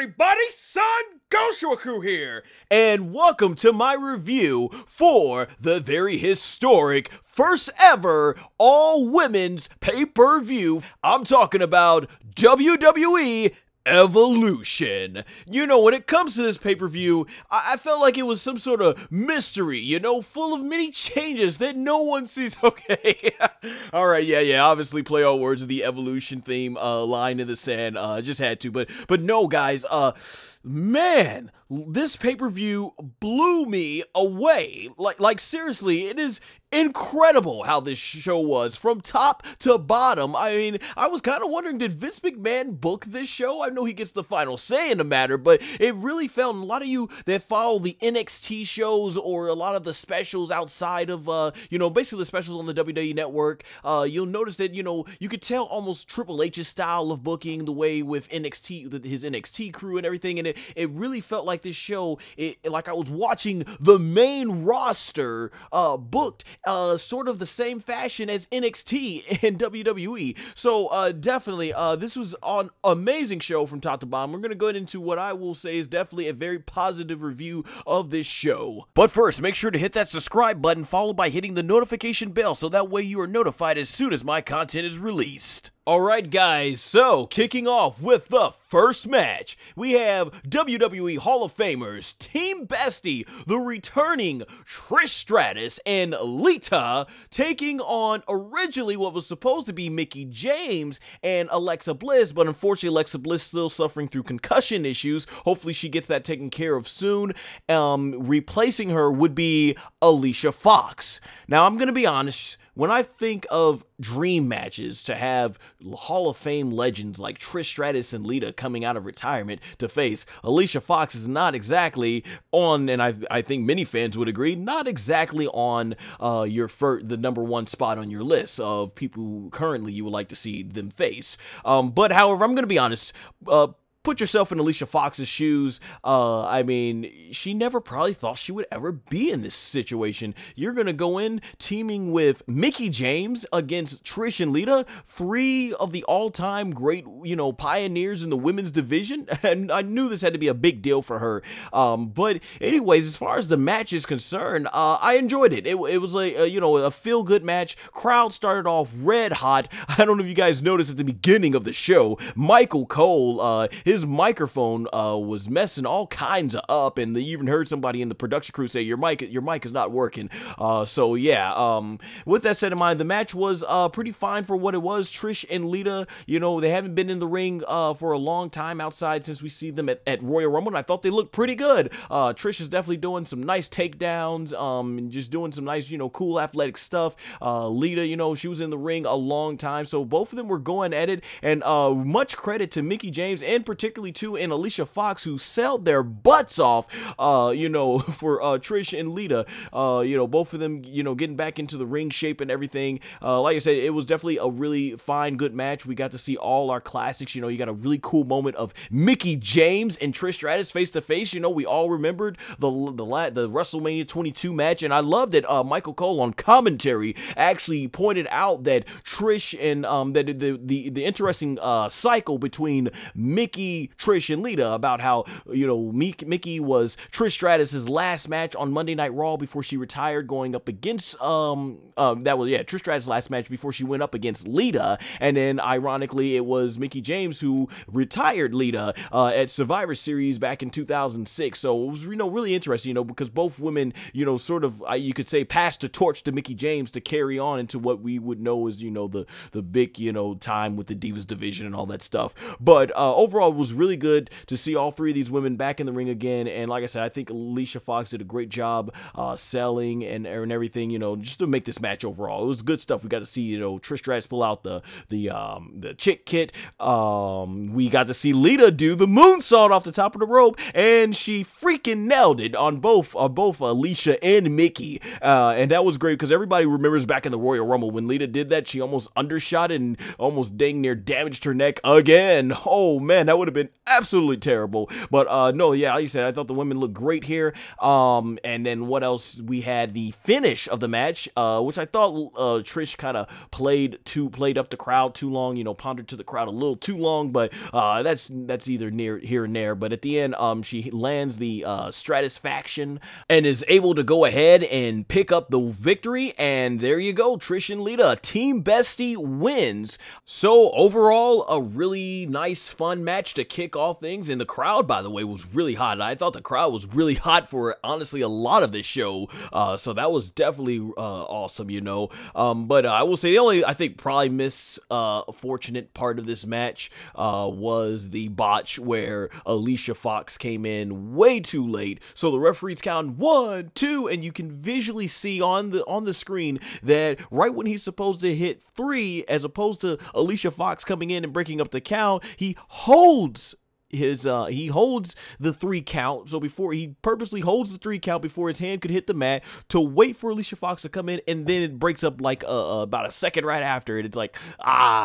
everybody, SONGOSHUAKU here, and welcome to my review for the very historic first ever all-women's pay-per-view. I'm talking about WWE Evolution. You know, when it comes to this pay-per-view, I felt like it was some sort of mystery, you know, full of many changes that no one sees. Okay. Alright, yeah, obviously play all words of the Evolution theme, line in the sand, just had to, but no, guys, man, this pay-per-view blew me away. Like seriously, it is incredible how this show was from top to bottom. I mean, I was kind of wondering, did Vince McMahon book this show? I know he gets the final say in the matter, but it really felt, and a lot of you that follow the NXT shows or a lot of the specials outside of, you know, basically the specials on the WWE Network, you'll notice that, you know, you could tell almost Triple H's style of booking, the way with NXT, his NXT crew and everything, and it really felt like this show, like I was watching the main roster booked sort of the same fashion as NXT and WWE. So definitely, this was an amazing show from top to bottom. We're going to go into what I will say is definitely a very positive review of this show. But first, make sure to hit that subscribe button, followed by hitting the notification bell, so that way you are notified as soon as my content is released. Alright guys, so kicking off with the first match, we have WWE Hall of Famers, Team Bestie, the returning Trish Stratus and Lita, taking on originally what was supposed to be Mickie James and Alexa Bliss, but unfortunately Alexa Bliss still suffering through concussion issues. Hopefully she gets that taken care of soon. Replacing her would be Alicia Fox. Now I'm gonna be honest, when I think of dream matches to have Hall of Fame legends like Trish Stratus and Lita coming out of retirement to face, Alicia Fox is not exactly on, and I think many fans would agree, not exactly on the number one spot on your list of people who currently you would like to see them face. But however, I'm going to be honest, put yourself in Alicia Fox's shoes. I mean, she never probably thought she would ever be in this situation. You're going to go in teaming with Mickie James against Trish and Lita, three of the all-time great, you know, pioneers in the women's division, and I knew this had to be a big deal for her. But anyways, as far as the match is concerned, I enjoyed it. It was you know, a feel-good match. Crowd started off red hot. I don't know if you guys noticed at the beginning of the show, Michael Cole, his microphone was messing all kinds of up, and they even heard somebody in the production crew say, your mic is not working. So yeah, with that said in mind, the match was pretty fine for what it was. Trish and Lita, you know, they haven't been in the ring for a long time outside since we see them at Royal Rumble, and I thought they looked pretty good. Trish is definitely doing some nice takedowns, and just doing some nice, you know, cool athletic stuff. Lita, you know, she was in the ring a long time, so both of them were going at it, and much credit to Mickie James and particularly too in Alicia Fox, who sold their butts off, you know, for Trish and Lita. You know, both of them, you know, getting back into the ring shape and everything. Like I said, it was definitely a really fine, good match. We got to see all our classics. You know, you got a really cool moment of Mickie James and Trish Stratus face to face. You know, we all remembered the WrestleMania 22 match, and I loved it. Michael Cole on commentary actually pointed out that Trish and that the interesting cycle between Mickie, Trish, and Lita, about how, you know, Mickie was Trish Stratus's last match on Monday Night Raw before she retired, going up against Trish Stratus' last match before she went up against Lita, and then ironically it was Mickie James who retired Lita at Survivor Series back in 2006. So it was, you know, really interesting, you know, because both women, you know, sort of you could say passed the torch to Mickie James to carry on into what we would know as, you know, the big, you know, time with the Divas division and all that stuff. But overall, it was really good to see all three of these women back in the ring again, and like I said, I think Alicia Fox did a great job selling and everything, you know, just to make this match overall. It was good stuff. We got to see, you know, Trish Stratus pull out the chick kit. We got to see Lita do the moonsault off the top of the rope, and she freaking nailed it on both Alicia and Mickie, and that was great because everybody remembers back in the Royal Rumble when Lita did that, she almost undershot it and almost dang near damaged her neck again. Oh man, that would have have been absolutely terrible. But no, yeah, like you said, I thought the women looked great here. And then what else? We had the finish of the match, which I thought Trish kind of played up the crowd too long, you know, pondered to the crowd a little too long, but that's either near here and there. But at the end, she lands the Stratisfaction and is able to go ahead and pick up the victory, and there you go, Trish and Lita, Team Bestie wins. So overall, a really nice, fun match to kick off things, and the crowd, by the way, was really hot. I thought the crowd was really hot for, honestly, a lot of this show, so that was definitely awesome, you know. But I will say the only, I think, probably misfortunate part of this match was the botch where Alicia Fox came in way too late. So the referees count 1, 2, and you can visually see on the screen that right when he's supposed to hit 3, as opposed to Alicia Fox coming in and breaking up the count, he holds the 3 count. So before, he purposely holds the 3 count before his hand could hit the mat to wait for Alicia Fox to come in, and then it breaks up like about a second right after it. It's like,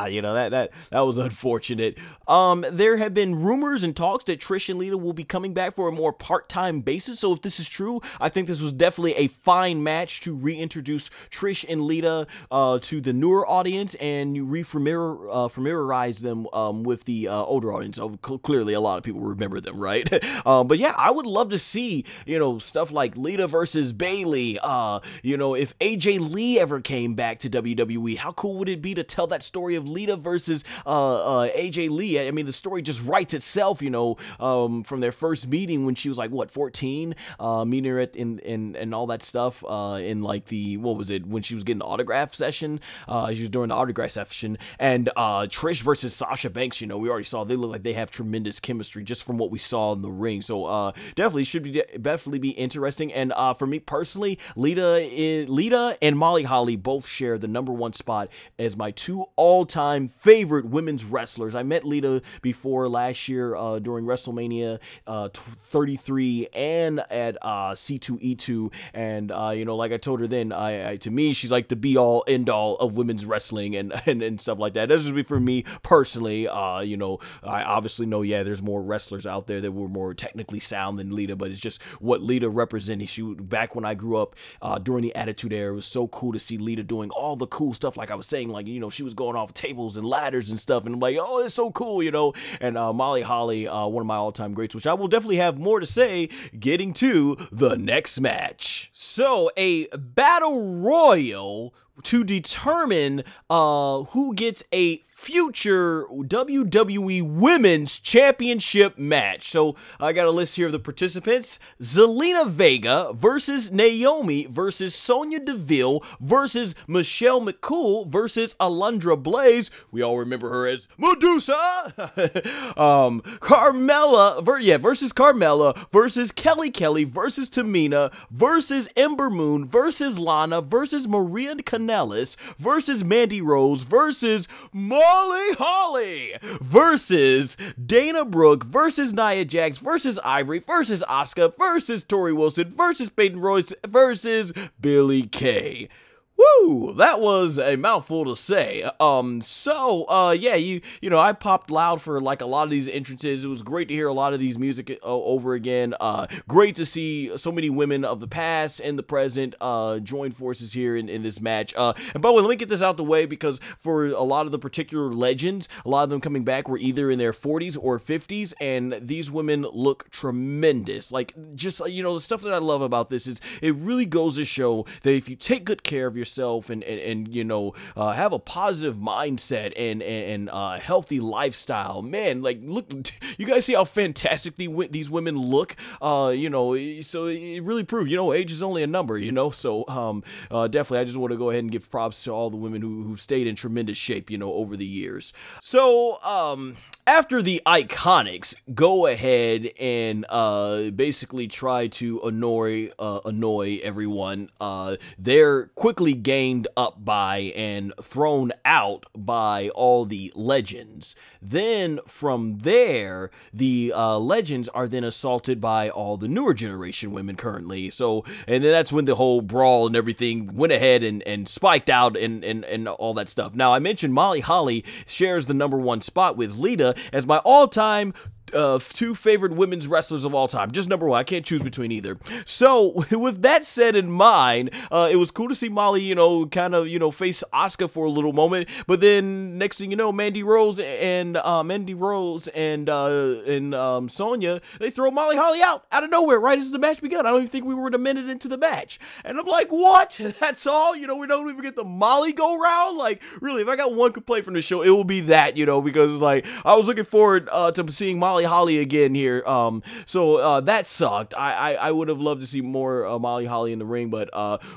you know, that was unfortunate. There have been rumors and talks that Trish and Lita will be coming back for a more part-time basis. So if this is true, I think this was definitely a fine match to reintroduce Trish and Lita to the newer audience, and you familiarize them with the older audience. So clearly a lot of people remember them, right? But yeah, I would love to see, you know, stuff like Lita versus Bayley. You know, if AJ Lee ever came back to WWE, how cool would it be to tell that story of Lita versus AJ Lee? I mean, the story just writes itself, you know, from their first meeting when she was like, what, 14, meeting her and all that stuff, in like the, what was it, when she was getting the autograph session, she was doing the autograph session, and Trish versus Sasha Banks, you know, we already saw they look like they have tremendous chemistry just from what we saw in the ring. So definitely be interesting. And for me personally, Lita and Molly Holly both share the #1 spot as my 2 all-time favorite women's wrestlers. I met Lita before last year during WrestleMania 33 and at C2E2, and you know, like I told her then, to me she's like the be-all end-all of women's wrestling and stuff like that. That's just for me personally. You know, I obviously know, yeah, there's more wrestlers out there that were more technically sound than Lita, but it's just what Lita represented. Back when I grew up during the Attitude Era, it was so cool to see Lita doing all the cool stuff. Like I was saying, like, you know, she was going off tables and ladders and stuff, and I'm like, oh, it's so cool, you know. And Molly Holly, one of my all-time greats, which I will definitely have more to say getting to the next match. So a battle royal to determine who gets a future WWE Women's Championship match. So I got a list here of the participants. Zelina Vega versus Naomi versus Sonya Deville versus Michelle McCool versus Alundra Blaze. We all remember her as Medusa. Carmella versus Carmella versus Kelly versus Tamina versus Ember Moon versus Lana versus Maria Kanellis versus Mandy Rose versus Molly Holly versus Dana Brooke versus Nia Jax versus Ivory versus Asuka versus Tori Wilson versus Peyton Royce versus Billie Kay. Woo! That was a mouthful to say. Yeah, you know, I popped loud for like a lot of these entrances. It was great to hear a lot of these music over again. Great to see so many women of the past and the present join forces here in this match. And by the way, let me get this out the way, because for a lot of the particular legends, a lot of them coming back were either in their 40s or 50s, and these women look tremendous. Like, just, you know, the stuff that I love about this is it really goes to show that if you take good care of yourself and you know, have a positive mindset and healthy lifestyle, man, like, look, you guys see how fantastic these women look, you know, so it really proved, you know, age is only a number, you know. So definitely I just want to go ahead and give props to all the women who stayed in tremendous shape, you know, over the years. So after the Iconics go ahead and basically try to annoy everyone, they're quickly gained up by and thrown out by all the legends. Then from there, the legends are then assaulted by all the newer generation women currently. So, and then that's when the whole brawl and everything went ahead and spiked out and all that stuff. Now, I mentioned Molly Holly shares the #1 spot with Lita as my all-time two favorite women's wrestlers of all time. Just number one. I can't choose between either. So with that said in mind, it was cool to see Molly, kind of, face Asuka for a little moment. But then next thing you know, Mandy Rose and Sonya, they throw Molly Holly out of nowhere right as the match begun. I don't even think we were a minute into the match. And I'm like, what? That's all? We don't even get the Molly go round? Like, really, if I got one complaint from the show, it will be that, because like I was looking forward to seeing Molly Holly again here. So that sucked. I would have loved to see more Molly Holly in the ring, but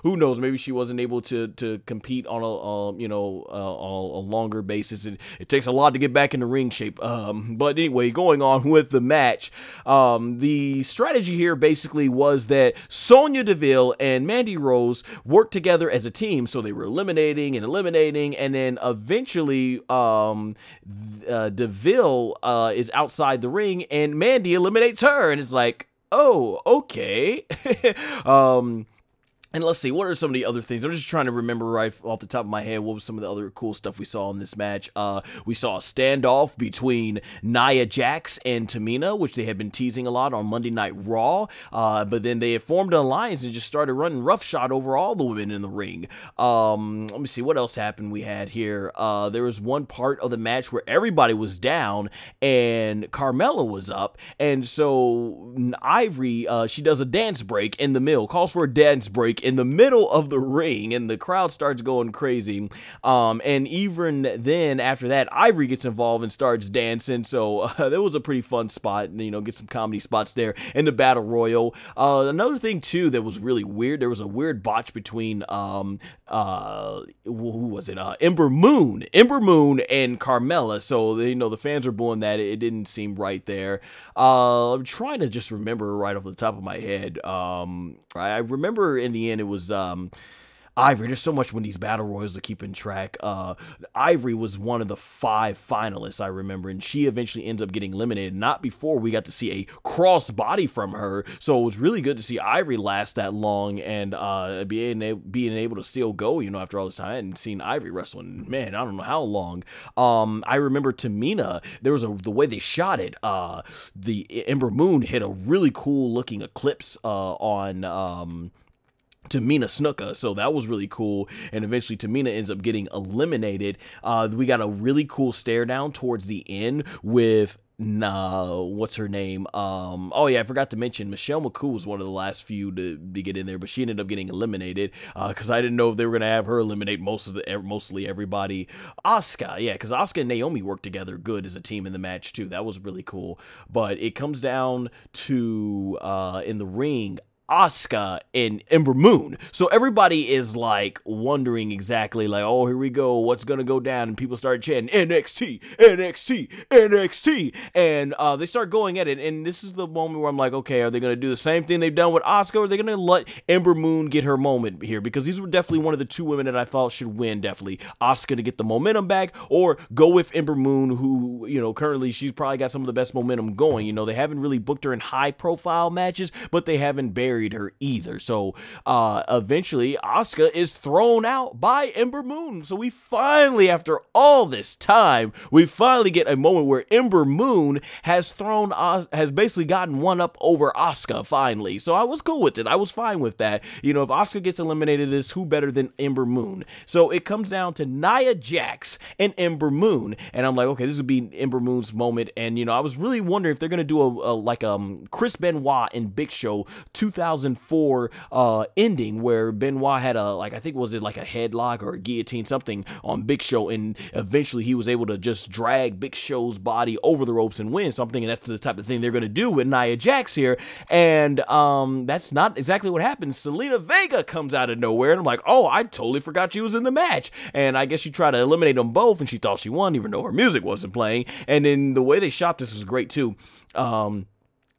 who knows? Maybe she wasn't able to compete on a longer basis. It takes a lot to get back in the ring shape. But anyway, going on with the match, the strategy here basically was that Sonya Deville and Mandy Rose worked together as a team, so they were eliminating, and then eventually Deville is outside the ring, and Mandy eliminates her, and it's like, oh, okay. And let's see, what are some of the other things? I'm just trying to remember right off the top of my head what was some of the other cool stuff we saw in this match. We saw a standoff between Nia Jax and Tamina, which they had been teasing a lot on Monday Night Raw. But then they had formed an alliance and just started running roughshod over all the women in the ring. Let me see, what else happened we had here? There was one part of the match where everybody was down and Carmella was up. And so Ivory, she does a dance break in the middle, calls for a dance break in the middle of the ring, and the crowd starts going crazy. And even then, after that, Ivory gets involved and starts dancing. So that was a pretty fun spot. Get some comedy spots there in the Battle Royal. Another thing too that was really weird. There was a weird botch between who was it? Ember Moon and Carmella. So the fans were booing that. It didn't seem right there. I'm trying to just remember right off the top of my head. I remember in the end it was Ivory. There's so much when these battle royals are keeping track. Ivory was one of the 5 finalists, I remember, and she eventually ends up getting eliminated. Not before we got to see a cross body from her. So it was really good to see Ivory last that long and being able to still go. After all this time, I hadn't seen Ivory wrestling, man, I don't know how long. I remember Tamina. There was the way they shot it. The Ember Moon hit a really cool looking eclipse on Tamina Snuka, so that was really cool, and eventually Tamina ends up getting eliminated. We got a really cool stare down towards the end with what's her name? Oh yeah, I forgot to mention Michelle McCool was one of the last few to get in there, but she ended up getting eliminated because I didn't know if they were gonna have her eliminate mostly everybody. Asuka, yeah, because Asuka and Naomi worked together good as a team in the match too. That was really cool. But it comes down to in the ring, Asuka and Ember Moon. So everybody is like wondering exactly like, oh, here we go, what's gonna go down? And people started chanting NXT, NXT, NXT, and they start going at it. And this is the moment where I'm like, okay, are they gonna do the same thing they've done with Asuka, or are they gonna let Ember Moon get her moment here? Because these were definitely one of the 2 women that I thought should win. Definitely Asuka to get the momentum back, or go with Ember Moon, who currently she's probably got some of the best momentum going. They haven't really booked her in high profile matches, but they haven't buried her either. So eventually Asuka is thrown out by Ember Moon. So we finally, after all this time, we finally get a moment where Ember Moon has basically gotten one up over Asuka finally. So I was cool with it. I was fine with that. If Asuka gets eliminated, who better than Ember Moon? So it comes down to Nia Jax and Ember Moon, and I'm like, okay, this would be Ember Moon's moment. And I was really wondering if they're gonna do a Chris Benoit and Big Show 2004 ending where Benoit had I think was it like a headlock or a guillotine, something on Big Show, and eventually he was able to just drag Big Show's body over the ropes and win something. And that's the type of thing they're going to do with Nia Jax here. And that's not exactly what happens. Selena Vega comes out of nowhere, and I'm like, oh, I totally forgot she was in the match. And I guess she tried to eliminate them both, and she thought she won, even though her music wasn't playing. And then the way they shot this was great too.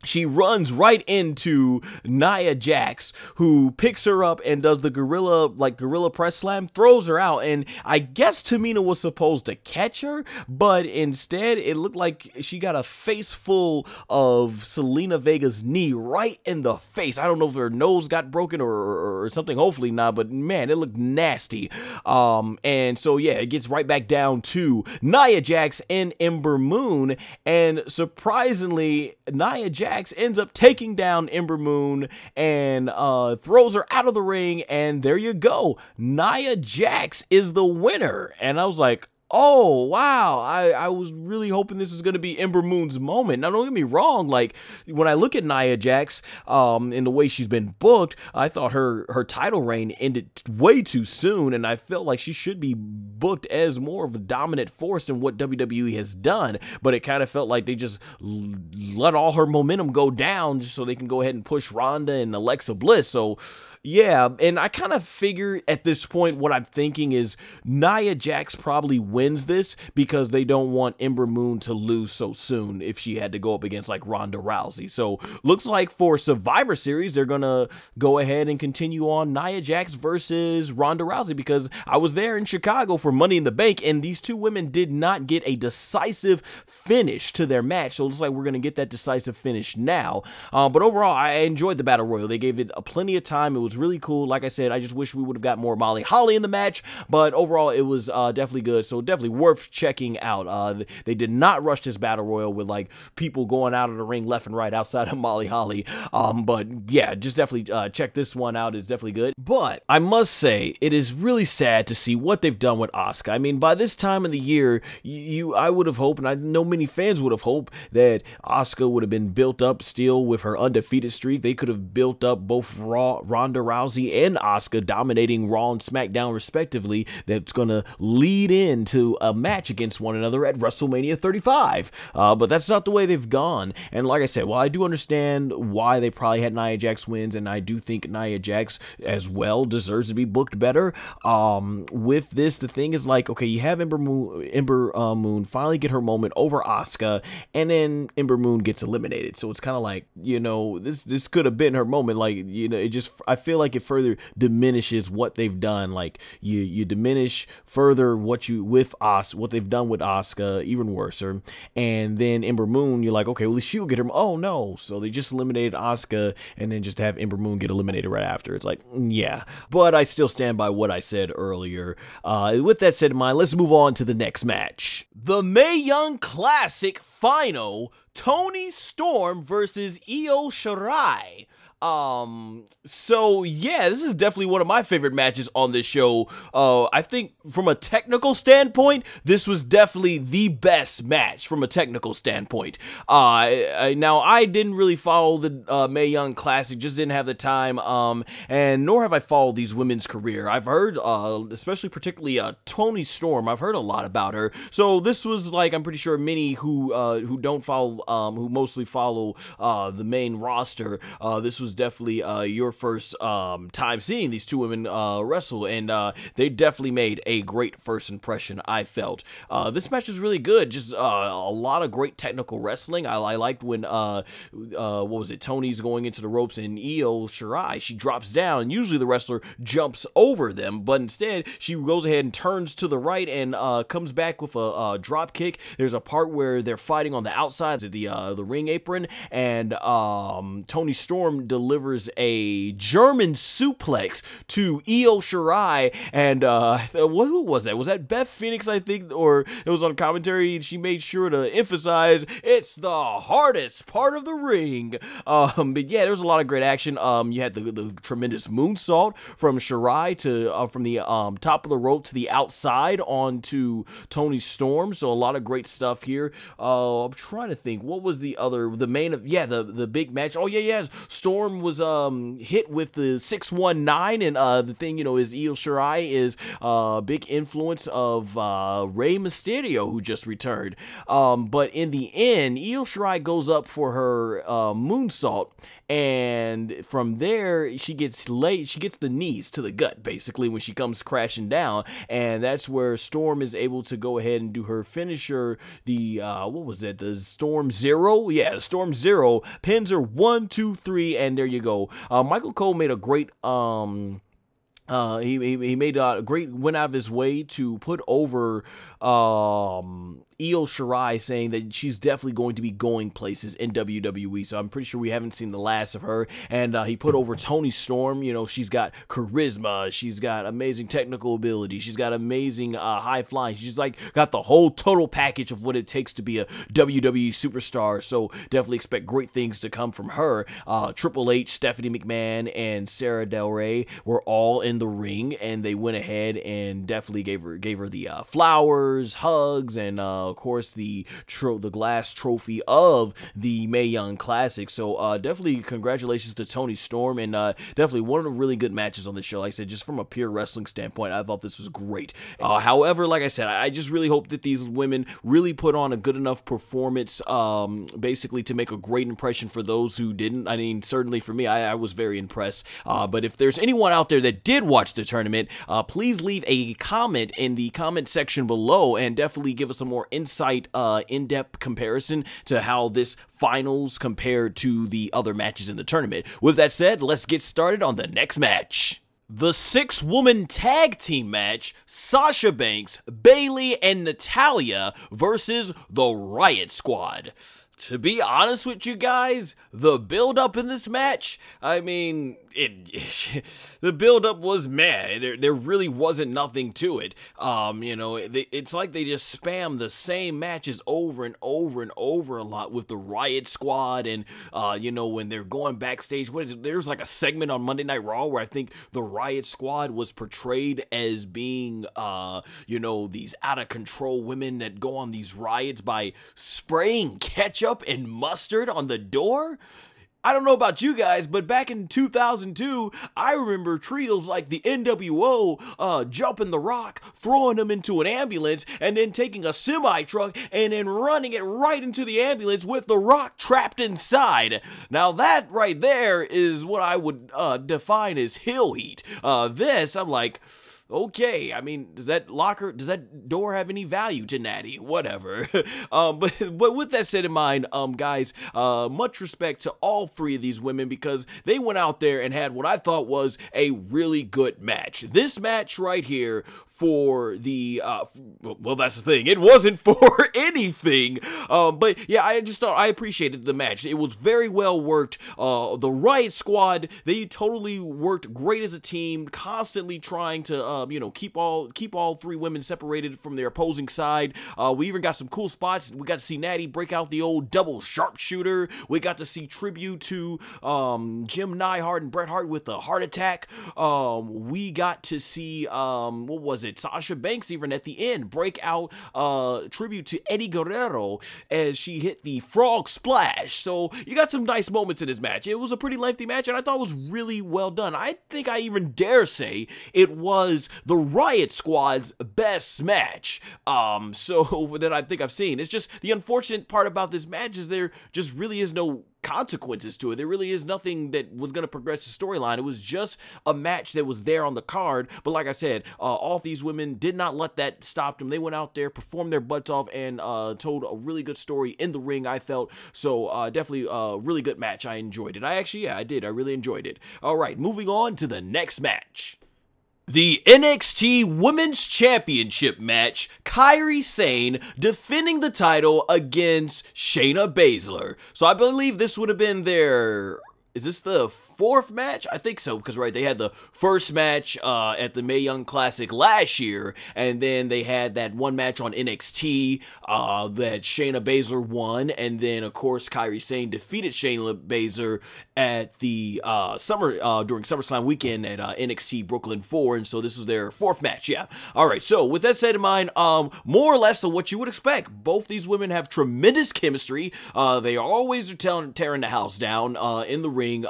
she runs right into Nia Jax, who picks her up and does the gorilla press slam, throws her out, and I guess Tamina was supposed to catch her, but instead it looked like she got a face full of Selena Vega's knee right in the face. I don't know if her nose got broken or something, hopefully not, but man, it looked nasty. And so yeah, it gets right back down to Nia Jax and Ember Moon, and surprisingly, Nia Jax ends up taking down Ember Moon and throws her out of the ring, and there you go. Nia Jax is the winner. And I was like, oh, wow, I was really hoping this was going to be Ember Moon's moment. Now, don't get me wrong, like, when I look at Nia Jax, in the way she's been booked, I thought her title reign ended way too soon, and I felt like she should be booked as more of a dominant force than what WWE has done, but it kind of felt like they just let all her momentum go down just so they can go ahead and push Ronda and Alexa Bliss. So, yeah, and I kind of figure at this point what I'm thinking is Nia Jax probably wins this because they don't want Ember Moon to lose so soon if she had to go up against like Ronda Rousey. So looks like for Survivor Series, they're going to go ahead and continue on Nia Jax versus Ronda Rousey, because I was there in Chicago for Money in the Bank and these two women did not get a decisive finish to their match. So it looks like we're going to get that decisive finish now. But overall, I enjoyed the Battle Royal. They gave it plenty of time. It was really cool. Like I said, I just wish we would have got more Molly Holly in the match, but overall it was definitely good, so definitely worth checking out. They did not rush this Battle Royal with like people going out of the ring left and right outside of Molly Holly, but yeah, just definitely check this one out. It's definitely good. But I must say, it is really sad to see what they've done with Asuka. I mean, by this time of the year, I would have hoped, and I know many fans would have hoped, that Asuka would have been built up still with her undefeated streak. They could have built up both Ronda Rousey and Asuka dominating Raw and SmackDown respectively. That's going to lead into a match against one another at WrestleMania 35. But that's not the way they've gone. And like I said, while I do understand why they probably had Nia Jax wins, and I do think Nia Jax as well deserves to be booked better, with this, the thing is like, okay, you have Ember Moon finally get her moment over Asuka, and then Ember Moon gets eliminated. So it's kind of like, you know, this could have been her moment. Like, you know, I feel like it further diminishes what they've done. Like you diminish further what they've done with Asuka, even worse. And then Ember Moon, you're like, okay, well, she will get her. Oh no, so they just eliminated Asuka, and then just have Ember Moon get eliminated right after. It's like, yeah. But I still stand by what I said earlier. With that said in mind, let's move on to the next match. The Mae Young Classic Final, Toni Storm versus Io Shirai. So yeah, this is definitely one of my favorite matches on this show. I think from a technical standpoint, this was definitely the best match from a technical standpoint. Now I didn't really follow the Mae Young Classic, just didn't have the time, and nor have I followed these women's career. I've heard, especially particularly Toni Storm, I've heard a lot about her. So this was like, I'm pretty sure many who don't follow, who mostly follow the main roster, this was definitely your first time seeing these two women wrestle, and they definitely made a great first impression, I felt. This match was really good, just a lot of great technical wrestling. I liked when what was it, Tony's going into the ropes and Io Shirai, she drops down, and usually the wrestler jumps over them, but instead she goes ahead and turns to the right and comes back with a drop kick. There's a part where they're fighting on the outsides of the ring apron, and Toni Storm delivers a German suplex to Io Shirai, and who was that? Was that Beth Phoenix, I think, or it was on commentary? She made sure to emphasize it's the hardest part of the ring. But yeah, there was a lot of great action. You had the tremendous moonsault from Shirai to from the top of the rope to the outside onto Toni Storm. So a lot of great stuff here. I'm trying to think, what was the main, yeah, the big match. Oh yeah, Storm Storm was hit with the 619, and the thing, you know, is Io Shirai is a big influence of Rey Mysterio, who just returned. But in the end, Io Shirai goes up for her moonsault, and from there she gets the knees to the gut, basically, when she comes crashing down, and that's where Storm is able to go ahead and do her finisher, the what was that, the Storm Zero? Yeah, Storm Zero, pins her 1, 2, 3, and there you go. Michael Cole made a great he made a great, went out of his way to put over Io Shirai, saying that she's definitely going to be going places in WWE. So I'm pretty sure we haven't seen the last of her. And he put over Toni Storm. You know, she's got charisma, she's got amazing technical ability, she's got amazing high flying. She's like got the whole total package of what it takes to be a WWE superstar. So definitely expect great things to come from her. Triple H, Stephanie McMahon, and Sarah Del Rey were all in the ring, and they went ahead and definitely gave her the flowers, hugs, and of course the glass trophy of the Mae Young Classic. So definitely congratulations to Toni Storm, and definitely one of the really good matches on the show. Like I said, just from a pure wrestling standpoint, I thought this was great. However, like I said, I just really hope that these women really put on a good enough performance, basically to make a great impression for those who didn't. I mean, certainly for me, I was very impressed. But if there's anyone out there that did watch the tournament, please leave a comment in the comment section below and definitely give us a more insight, in-depth comparison to how this finals compared to the other matches in the tournament. With that said, let's get started on the next match. The 6-woman tag team match, Sasha Banks, Bayley, and Natalya versus the Riot Squad. To be honest with you guys, the build-up in this match, I mean, the build-up was meh. There really wasn't nothing to it. You know, it's like they just spam the same matches over and over and over a lot with the Riot Squad, and you know, when they're going backstage, there's like a segment on Monday Night Raw where I think the Riot Squad was portrayed as being, you know, these out-of-control women that go on these riots by spraying ketchup and mustard on the door. I don't know about you guys, but back in 2002, I remember trios like the NWO jumping the Rock, throwing him into an ambulance, and then taking a semi-truck and then running it right into the ambulance with the Rock trapped inside. Now that right there is what I would define as heel heat. This, I'm like, okay, I mean, does that door have any value to Natty? Whatever. But with that said in mind, guys, much respect to all three of these women, because they went out there and had what I thought was a really good match. This match right here for the, well, that's the thing, it wasn't for anything, but yeah, I just thought I appreciated the match. It was very well worked. The Riot Squad, they totally worked great as a team, constantly trying to, you know, keep all three women separated from their opposing side. We even got some cool spots. We got to see Natty break out the old double sharpshooter. We got to see tribute to Jim Neidhart and Bret Hart with a heart attack. We got to see what was it? Sasha Banks even at the end break out tribute to Eddie Guerrero as she hit the frog splash. So you got some nice moments in this match. It was a pretty lengthy match, and I thought it was really well done. I think I even dare say it was the Riot Squad's best match, so that I think I've seen. It's just the unfortunate part about this match is there just really is no consequences to it. There really is nothing that was going to progress the storyline. It was just a match that was there on the card, but like I said, all of these women did not let that stop them. They went out there, performed their butts off, and told a really good story in the ring, I felt. So definitely a really good match. I enjoyed it. I did. I really enjoyed it. All right, moving on to the next match. The NXT Women's Championship match, Kairi Sane defending the title against Shayna Baszler. So I believe this would have been their, is this the fourth match? I think so, because right, they had the first match at the Mae Young Classic last year, and then they had that one match on NXT that Shayna Baszler won, and then of course Kairi Sane defeated Shayna Baszler at the during SummerSlam weekend at NXT Brooklyn 4, and so this was their fourth match. Yeah. All right. So with that said in mind, more or less of what you would expect. Both these women have tremendous chemistry. They always are tearing the house down in the ring.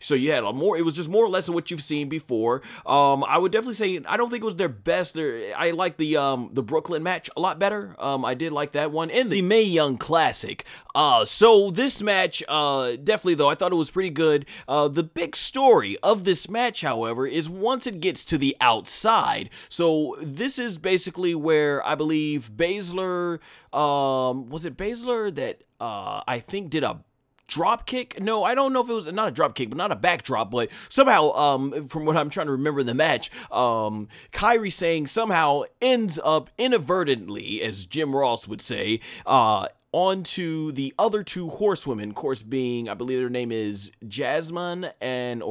So you had it was just more or less of what you've seen before. I would definitely say I don't think it was their best. I like the Brooklyn match a lot better. I did like that one in the Mae Young Classic. So this match, definitely though, I thought it was pretty good. The big story of this match, however, is once it gets to the outside. So this is basically where I believe Baszler, was it Baszler that I think did a drop kick? No, I don't know if it was not a drop kick, but not a backdrop, but somehow, from what I'm trying to remember in the match, Kairi Sane somehow ends up inadvertently, as Jim Ross would say, onto the other two horsewomen, of course being, I believe their name is Jasmine and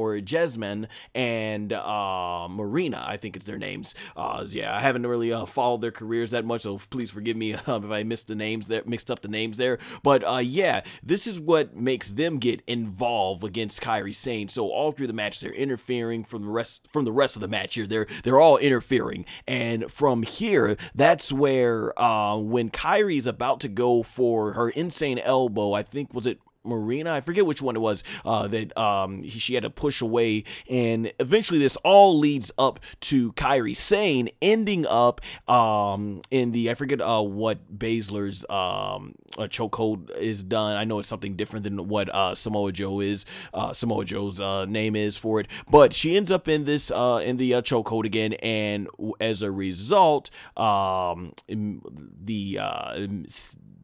Marina, I think it's their names. Yeah, I haven't really followed their careers that much, so please forgive me if I mixed up the names there. But yeah, this is what makes them get involved against Kairi Sane. So all through the match, they're interfering from the rest of the match here. They're all interfering, and from here, that's where when Kairi is about to go for her insane elbow, I think, was it Marina? I forget which one it was, she had to push away, and eventually this all leads up to Kairi Sane ending up in the, I forget what Baszler's chokehold is done. I know it's something different than what Samoa Joe's name is for it, but she ends up in this in the chokehold again, and as a result,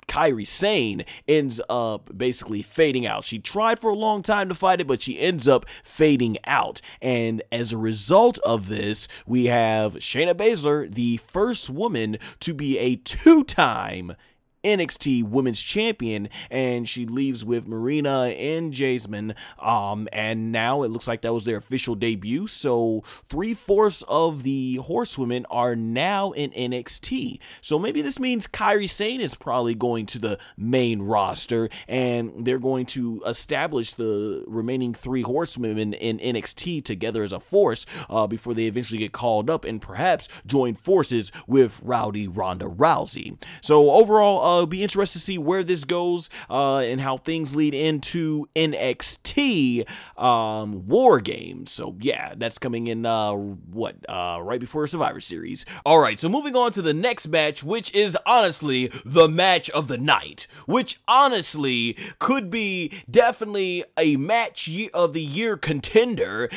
Kairi Sane ends up basically fading out. She tried for a long time to fight it, but she ends up fading out. And as a result of this, we have Shayna Baszler, the first woman to be a two-time NXT Women's Champion, and she leaves with Marina and Jasmine, and now it looks like that was their official debut. So 3/4 of the horsewomen are now in NXT. So maybe this means Kairi Sane is probably going to the main roster, and they're going to establish the remaining 3 horsewomen in NXT together as a force before they eventually get called up and perhaps join forces with Rowdy Ronda Rousey. So overall, it'll be interesting to see where this goes and how things lead into NXT War Games. So yeah, that's coming in right before Survivor Series. All right, so moving on to the next match, which is honestly the match of the night, which honestly could be definitely a match of the year contender.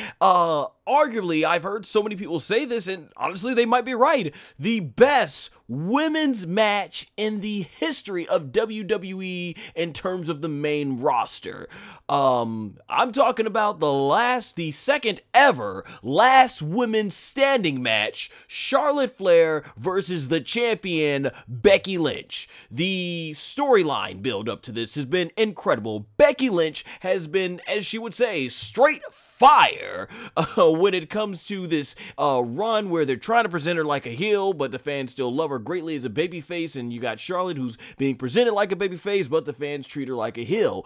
Arguably, I've heard so many people say this, and honestly, they might be right. The best women's match in the history of WWE in terms of the main roster. I'm talking about the second ever last women's standing match, Charlotte Flair versus the champion Becky Lynch. The storyline build up to this has been incredible. Becky Lynch has been, as she would say, straight fire when it comes to this run where they're trying to present her like a heel, but the fans still love her greatly as a babyface, and you got Charlotte who's being presented like a babyface, but the fans treat her like a heel.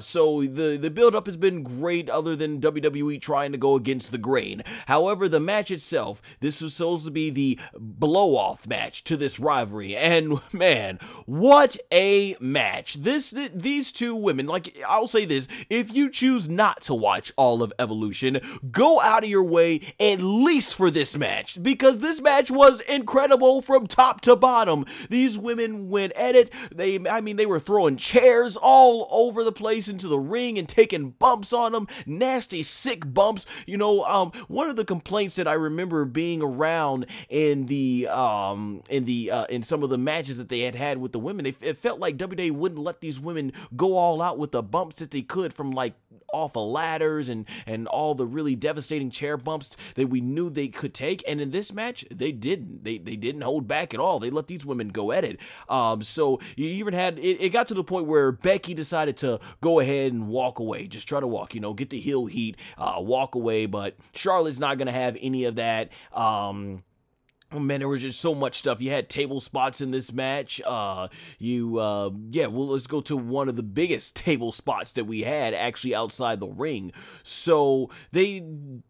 So the build-up has been great, other than WWE trying to go against the grain. However, the match itself, this was supposed to be the blow-off match to this rivalry, and man, what a match. These two women, like, I'll say this, if you choose not to watch all of Evolution, go out of your way at least for this match, because this match was incredible from top to bottom. These women went at it. They were throwing chairs all over the place into the ring and taking bumps on them, nasty, sick bumps. You know, one of the complaints that I remember being around in in some of the matches that they had with the women, it felt like WWE wouldn't let these women go all out with the bumps that they could from like off of ladders and all the really devastating chair bumps that we knew they could take. And in this match, they didn't. They didn't hold back at all. They let these women go at it. So you even had it got to the point where Becky decided to go ahead and walk away. Just try to walk, get the heel heat, walk away. But Charlotte's not gonna have any of that. Oh man, there was just so much stuff. You had table spots in this match. Well, let's go to one of the biggest table spots that we had actually outside the ring. So they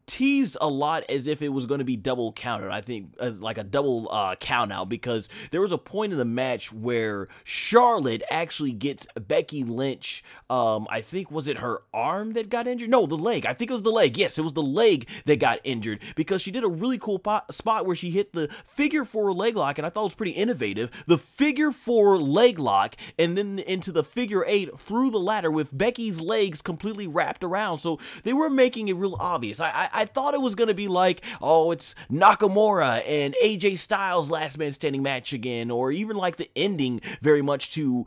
teased a lot as if it was going to be double counted. I think like a double count out, because there was a point in the match where Charlotte actually gets Becky Lynch. I think, was it her arm that got injured? No, the leg. I think it was the leg. Yes, it was the leg that got injured, because she did a really cool spot where she hit the figure 4 leg lock, and I thought it was pretty innovative. The figure 4 leg lock, and then into the figure 8 through the ladder with Becky's legs completely wrapped around. So they were making it real obvious. I thought it was going to be like, oh, it's Nakamura and AJ Styles last man standing match again, or even like the ending very much to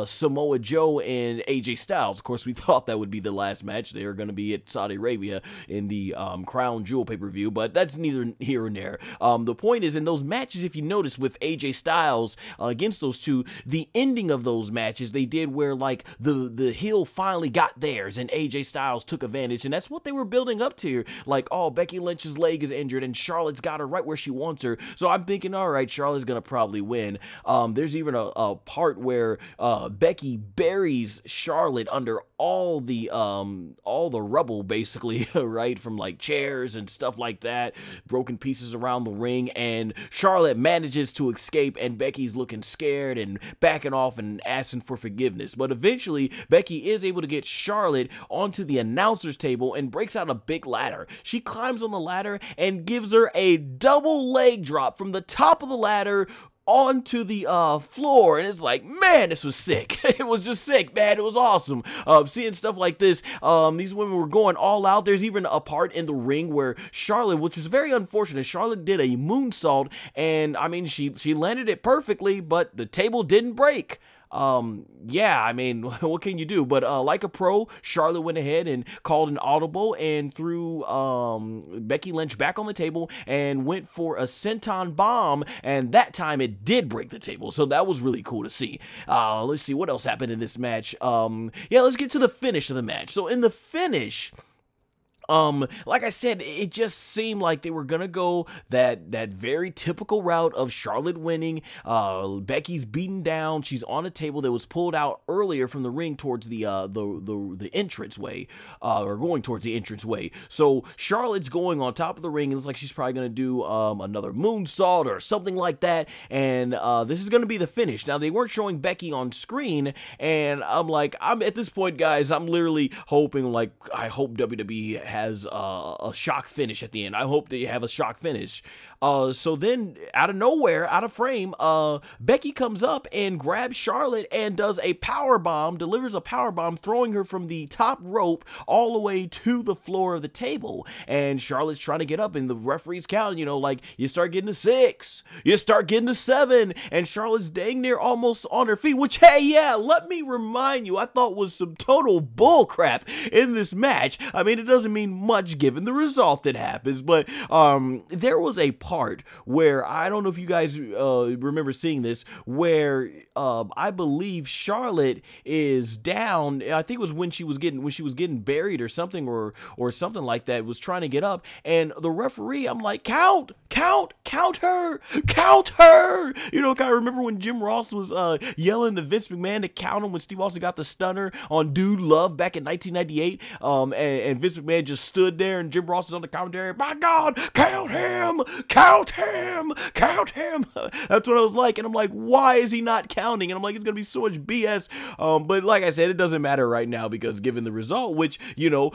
Samoa Joe and AJ Styles. Of course, we thought that would be the last match. They were going to be at Saudi Arabia in the Crown Jewel pay-per-view, but that's neither here nor there. The point is, in those matches, if you notice with AJ Styles against those two, the ending of those matches, they did where like the heel finally got theirs and AJ Styles took advantage, and that's what they were building up to. Like, oh, Becky Lynch's leg is injured and Charlotte's got her right where she wants her. So I'm thinking, all right, Charlotte's gonna probably win. There's even a part where Becky buries Charlotte under all the rubble, basically, right, from like chairs and stuff like that, broken pieces around the ring, and Charlotte manages to escape, and Becky's looking scared and backing off and asking for forgiveness. But eventually, Becky is able to get Charlotte onto the announcer's table and breaks out a big ladder. She climbs on the ladder and gives her a double leg drop from the top of the ladder onto the floor, and it's like, man, this was sick. It was just sick, man. It was awesome. Seeing stuff like this, these women were going all out. There's even a part in the ring where Charlotte, which was very unfortunate, Charlotte did a moonsault, and I mean, she landed it perfectly, but the table didn't break. Yeah, I mean, what can you do? But like a pro, Charlotte went ahead and called an audible and threw Becky Lynch back on the table and went for a senton bomb, and that time it did break the table. So that was really cool to see. Let's see what else happened in this match. Yeah, let's get to the finish of the match. So in the finish, like I said, it just seemed like they were gonna go that very typical route of Charlotte winning. Becky's beaten down. She's on a table that was pulled out earlier from the ring towards the entranceway, or going towards the entranceway. So Charlotte's going on top of the ring. It looks like she's probably gonna do another moonsault or something like that, and this is gonna be the finish. Now, they weren't showing Becky on screen, and I'm at this point, guys, I'm literally hoping, like, I hope WWE has a shock finish at the end. I hope that you have a shock finish. So then, out of nowhere, out of frame, Becky comes up and grabs Charlotte and does a power bomb, delivers a power bomb, throwing her from the top rope all the way to the floor of the table. And Charlotte's trying to get up, and the referee's counting, like, you start getting to 6, you start getting to 7, and Charlotte's dang near almost on her feet, which, hey, yeah, let me remind you, I thought was some total bull crap in this match. I mean, it doesn't mean much given the result that happens, but there was a part where, I don't know if you guys remember seeing this, where I believe Charlotte is down. I think it was when she was getting buried or something, or something like that, was trying to get up, and the referee, I'm like, count her. Kind of remember when Jim Ross was yelling to Vince McMahon to count him when Steve Austin got the stunner on Dude Love back in 1998, and Vince McMahon just stood there, and Jim Ross is on the commentary, my God, count him. That's what I was like, and I'm like, why is he not counting? And I'm like, it's gonna be so much BS. But like I said, it doesn't matter right now, because given the result, which,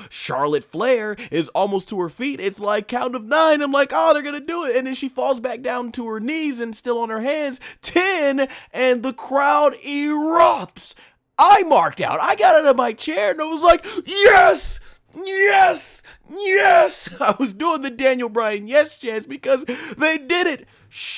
Charlotte Flair is almost to her feet, it's like count of 9. I'm like, oh, they're gonna do it, and then she falls back down to her knees and still on her hands. 10, and the crowd erupts. I marked out. I got out of my chair and I was like, yes! Yes! Yes! I was doing the Daniel Bryan yes chance because they did it.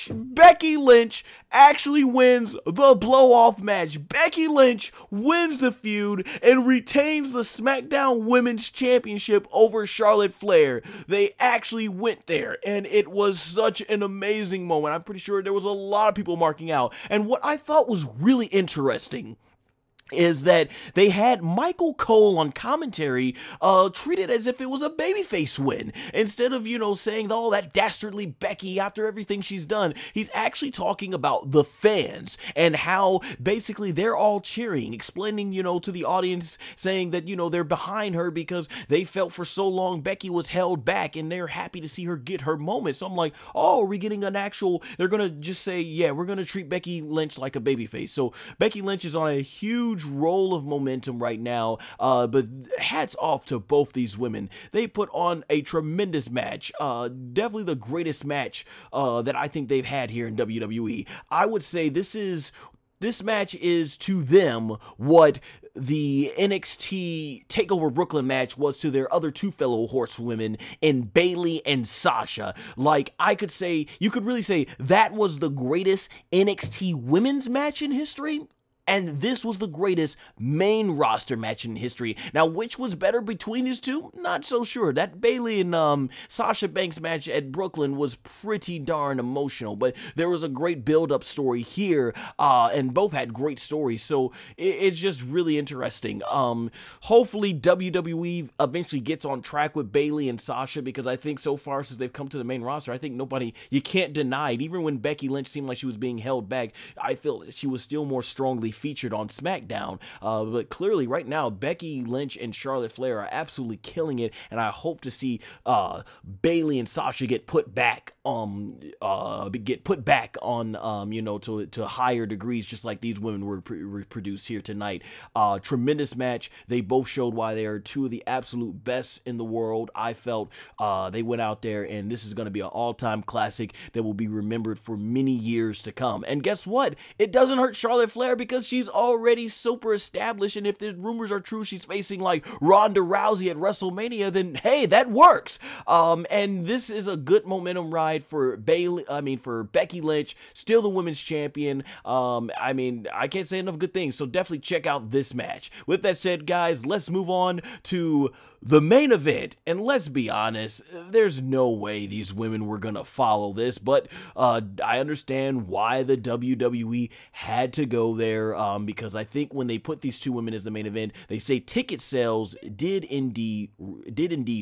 Becky Lynch actually wins the blow-off match. Becky Lynch wins the feud and retains the SmackDown Women's Championship over Charlotte Flair. They actually went there, and it was such an amazing moment. I'm pretty sure there was a lot of people marking out. And what I thought was really interesting is that they had Michael Cole on commentary treat it as if it was a babyface win. Instead of, saying, oh, that dastardly Becky after everything she's done, he's actually talking about the fans and how basically they're all cheering, explaining, to the audience, saying that, they're behind her because they felt for so long Becky was held back and they're happy to see her get her moment. So I'm like, oh, are we getting an actual, they're going to just say, yeah, we're going to treat Becky Lynch like a babyface. So Becky Lynch is on a huge roll of momentum right now, but hats off to both these women. They put on a tremendous match, definitely the greatest match that I think they've had here in WWE. I would say this match is to them what the NXT TakeOver Brooklyn match was to their other two fellow horsewomen in Bayley and Sasha. Like, you could really say that was the greatest NXT women's match in history. And this was the greatest main roster match in history. Now, which was better between these two? Not so sure. That Bayley and Sasha Banks match at Brooklyn was pretty darn emotional, but there was a great build-up story here, and both had great stories, so it's just really interesting. Hopefully, WWE eventually gets on track with Bayley and Sasha, because I think so far since they've come to the main roster, I think you can't deny it. Even when Becky Lynch seemed like she was being held back, I feel she was still more strongly featured on SmackDown, but clearly right now Becky Lynch and Charlotte Flair are absolutely killing it, and I hope to see Bayley and Sasha get put back on to higher degrees, just like these women were produced here tonight. Tremendous match. They both showed why they are two of the absolute best in the world. I felt they went out there, and this is going to be an all-time classic that will be remembered for many years to come. And guess what? It doesn't hurt Charlotte Flair, because she's already super established, and if the rumors are true, she's facing like Ronda Rousey at WrestleMania, then hey, that works. And this is a good momentum ride for Becky Lynch, still the women's champion. I can't say enough good things, so definitely check out this match. With that said, guys, let's move on to the main event, and let's be honest, there's no way these women were gonna follow this, but I understand why the WWE had to go there, because I think when they put these two women as the main event, they say ticket sales did indeed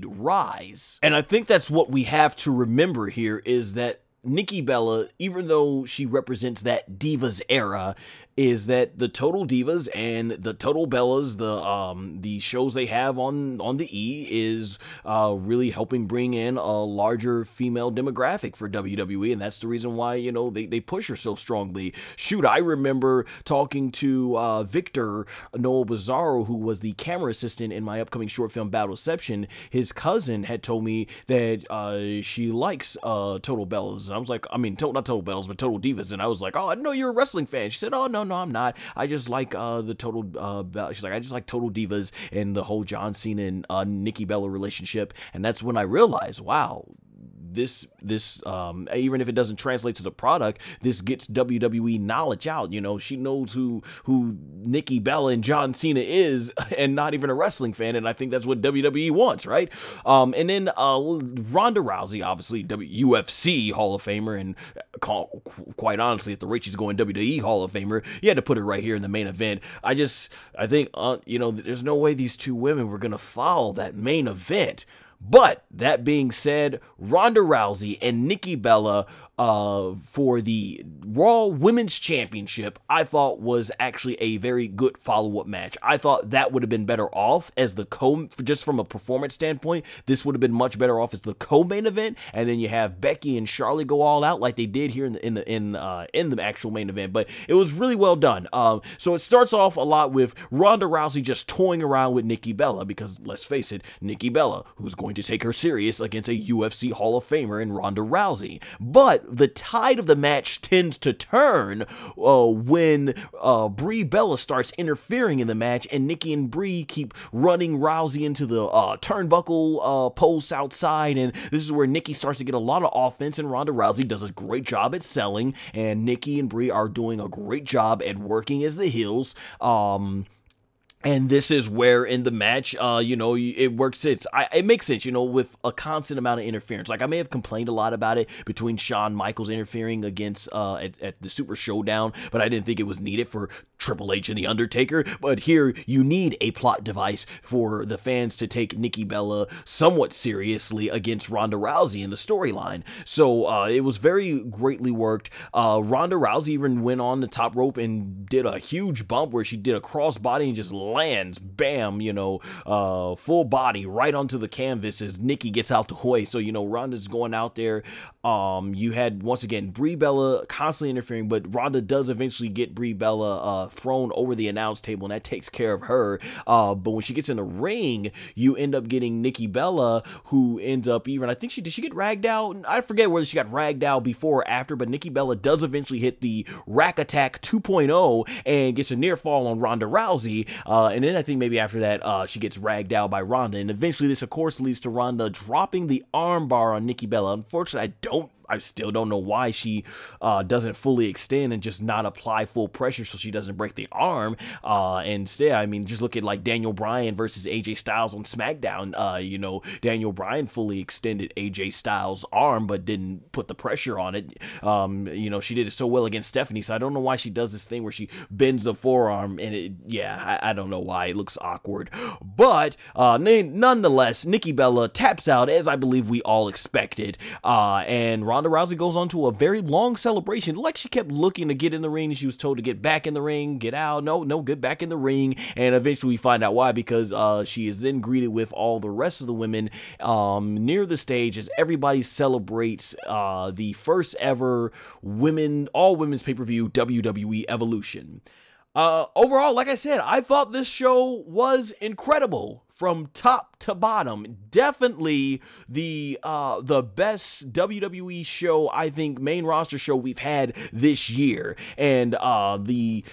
rise, and I think that's what we have to remember here, is that Nikki Bella, even though she represents that Divas era, is that the Total Divas and the Total Bellas, the shows they have on the E, is really helping bring in a larger female demographic for WWE, and that's the reason why, they push her so strongly. Shoot, I remember talking to Victor Noel Bizarro, who was the camera assistant in my upcoming short film Battleception. His cousin had told me that she likes Total Bellas. I was like, not Total Bellas, but Total Divas, and I was like, oh, I didn't know you're a wrestling fan. She said, oh, no, I'm not. I just like the Total, she's like, I just like Total Divas and the whole John Cena and Nikki Bella relationship, and that's when I realized, wow, this even if it doesn't translate to the product, this gets WWE knowledge out. She knows who Nikki Bella and John Cena is, and not even a wrestling fan, and I think that's what WWE wants, right? And then Ronda Rousey, obviously UFC Hall of Famer, and quite honestly, at the rate she's going WWE Hall of Famer, you had to put her right here in the main event. I think there's no way these two women were gonna follow that main event. But that being said, Ronda Rousey and Nikki Bella for the Raw Women's Championship, I thought was actually a very good follow-up match. I thought that would have been better off as the just from a performance standpoint, this would have been much better off as the co-main event, and then you have Becky and Charlotte go all out like they did here in the actual main event. But it was really well done. So it starts off a lot with Ronda Rousey just toying around with Nikki Bella, because let's face it, Nikki Bella, who's going going to take her serious against a UFC Hall of Famer in Ronda Rousey. But the tide of the match tends to turn when Brie Bella starts interfering in the match, and Nikki and Brie keep running Rousey into the turnbuckle posts outside, and this is where Nikki starts to get a lot of offense, and Ronda Rousey does a great job at selling, and Nikki and Brie are doing a great job at working as the heels. And this is where in the match, it works. It makes sense, with a constant amount of interference. Like, I may have complained a lot about it between Shawn Michaels interfering against at the Super Showdown, but I didn't think it was needed for Triple H and The Undertaker. But here, you need a plot device for the fans to take Nikki Bella somewhat seriously against Ronda Rousey in the storyline. So it was very greatly worked. Ronda Rousey even went on the top rope and did a huge bump where she did a crossbody and just lands, bam, full body right onto the canvas as Nikki gets out the way. So, Ronda's going out there. You had, once again, Brie Bella constantly interfering, but Ronda does eventually get Brie Bella thrown over the announce table, and that takes care of her. But when she gets in the ring, you end up getting Nikki Bella, who ends up even, I think did she get ragged out? I forget whether she got ragged out before or after, but Nikki Bella does eventually hit the Rack Attack 2.0 and gets a near fall on Ronda Rousey. And then I think maybe after that, she gets ragged out by Ronda. And eventually this, of course, leads to Ronda dropping the armbar on Nikki Bella. Unfortunately, I still don't know why she doesn't fully extend and just not apply full pressure so she doesn't break the arm. Instead, I mean, just look at like Daniel Bryan versus AJ Styles on SmackDown. Daniel Bryan fully extended AJ Styles' arm but didn't put the pressure on it. She did it so well against Stephanie, so I don't know why she does this thing where she bends the forearm, and I don't know why. It looks awkward. But nonetheless, Nikki Bella taps out, as I believe we all expected, and Ronda Rousey goes on to a very long celebration. Like she kept looking to get in the ring, and she was told to get back in the ring, get out, no, get back in the ring, and eventually we find out why, because she is then greeted with all the rest of the women near the stage as everybody celebrates the first ever all women's pay-per-view WWE Evolution. Overall, like I said, I thought this show was incredible from top to bottom. Definitely the best WWE show, I think, main roster show we've had this year. And the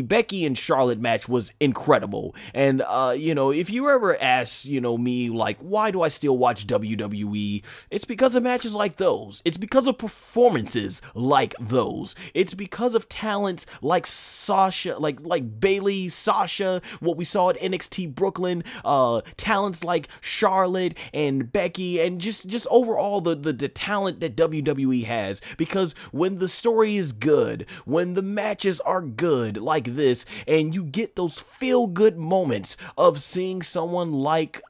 Becky and Charlotte match was incredible. And if you ever ask me, like, why do I still watch WWE? It's because of matches like those. It's because of performances like those. It's because of talents like Sasha, like Bayley, Sasha, what we saw at NXT Brooklyn, talents like Charlotte and Becky, and just overall the talent that WWE has. Because when the story is good, when the matches are good like this, and you get those feel-good moments of seeing someone like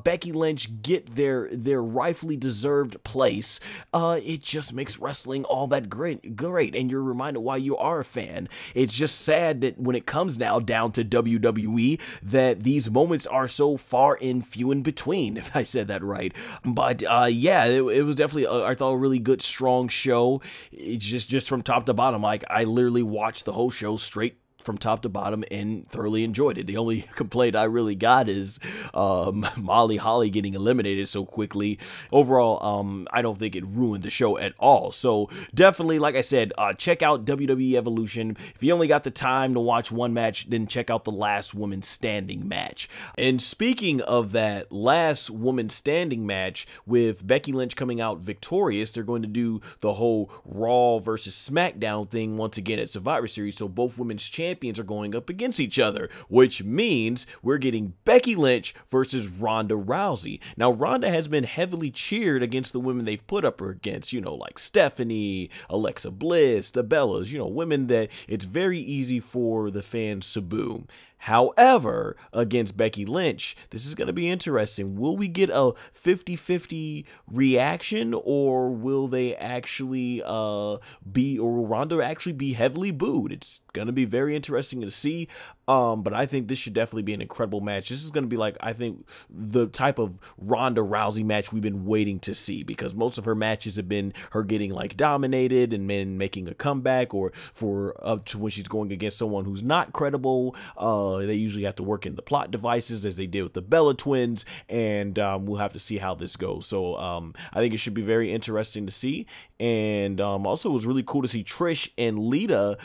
Becky Lynch get their rightfully deserved place, it just makes wrestling all that great, and you're reminded why you are a fan. It's just sad that when it comes now down to WWE, that these moments are so far and few in between, if I said that right. But it was definitely I thought a really good, strong show. It's just from top to bottom. Like, I literally watched the whole show straight from top to bottom and thoroughly enjoyed it. The only complaint I really got is Molly Holly getting eliminated so quickly. Overall, I don't think it ruined the show at all. So definitely, like I said, check out WWE Evolution. If you only got the time to watch one match, then check out the Last Woman Standing match. And speaking of that Last Woman Standing match, with Becky Lynch coming out victorious, they're going to do the whole Raw versus SmackDown thing once again at Survivor Series. So both women's champions are going up against each other, which means we're getting Becky Lynch versus Ronda Rousey. Now, Ronda has been heavily cheered against the women they've put up her against, like Stephanie, Alexa Bliss, the Bellas, women that it's very easy for the fans to boo. However, against Becky Lynch, this is going to be interesting. Will we get a 50-50 reaction, or will they actually will Ronda actually be heavily booed? It's going to be very interesting interesting to see. But I think this should definitely be an incredible match. This is going to be like, I think, the type of Ronda Rousey match we've been waiting to see, because most of her matches have been her getting like dominated and then making a comeback, or for up to when she's going against someone who's not credible. They usually have to work in the plot devices, as they did with the Bella Twins, and we'll have to see how this goes. So I think it should be very interesting to see. And also, it was really cool to see Trish and Lita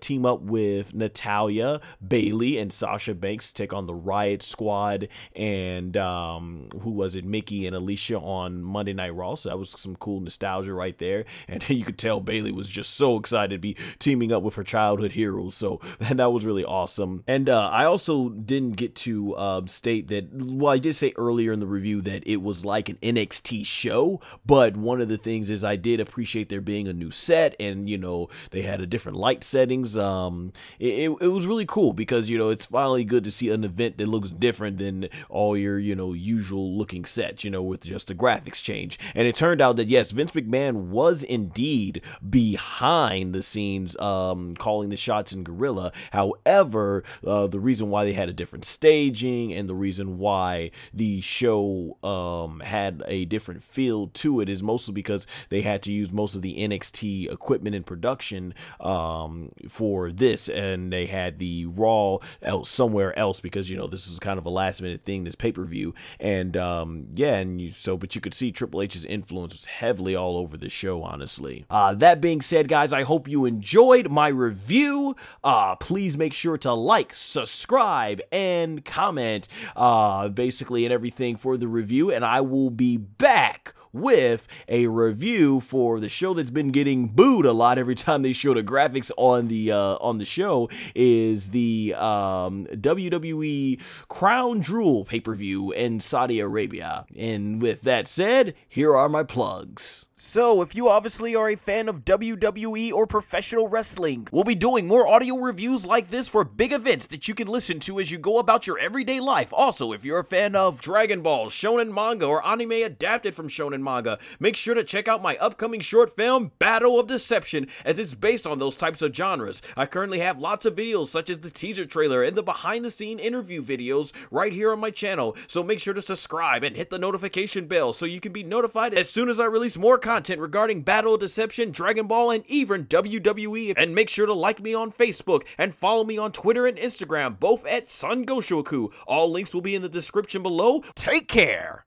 team up with Natalya, Bayley, and Sasha Banks take on the Riot Squad and who was it, Mickey and Alicia on Monday Night Raw. So that was some cool nostalgia right there. And you could tell Bayley was just so excited to be teaming up with her childhood heroes. So that was really awesome. And I also didn't get to state that, well, I did say earlier in the review that it was like an NXT show, but one of the things is I did appreciate there being a new set, and you know, they had a different light settings. It was really cool, because you know, it's finally good to see an event that looks different than all your, you know, usual looking sets, you know, with just the graphics change. And it turned out that yes, Vince McMahon was indeed behind the scenes calling the shots in Gorilla. However, the reason why they had a different staging and the reason why the show had a different feel to it is mostly because they had to use most of the NXT equipment in production for this, and they had the Raw somewhere else, because you know, this was kind of a last minute thing, this pay-per-view. And yeah, and but you could see Triple H's influence was heavily all over the show, honestly. That being said, guys, I hope you enjoyed my review. Please make sure to like, subscribe, and comment basically and everything for the review, and I will be back with a review for the show that's been getting booed a lot every time they show the graphics on the show, is the WWE Crown Jewel pay-per-view in Saudi Arabia. And with that said, here are my plugs. So, if you obviously are a fan of WWE or professional wrestling, we'll be doing more audio reviews like this for big events that you can listen to as you go about your everyday life. Also, if you're a fan of Dragon Ball, shonen manga, or anime adapted from shonen manga, make sure to check out my upcoming short film, Battle of Deception, as it's based on those types of genres. I currently have lots of videos such as the teaser trailer and the behind-the-scene interview videos right here on my channel, so make sure to subscribe and hit the notification bell so you can be notified as soon as I release more content regarding Battle of Deception, Dragon Ball, and even WWE. And make sure to like me on Facebook and follow me on Twitter and Instagram, both at SONGOSHUAKU. All links will be in the description below. Take care!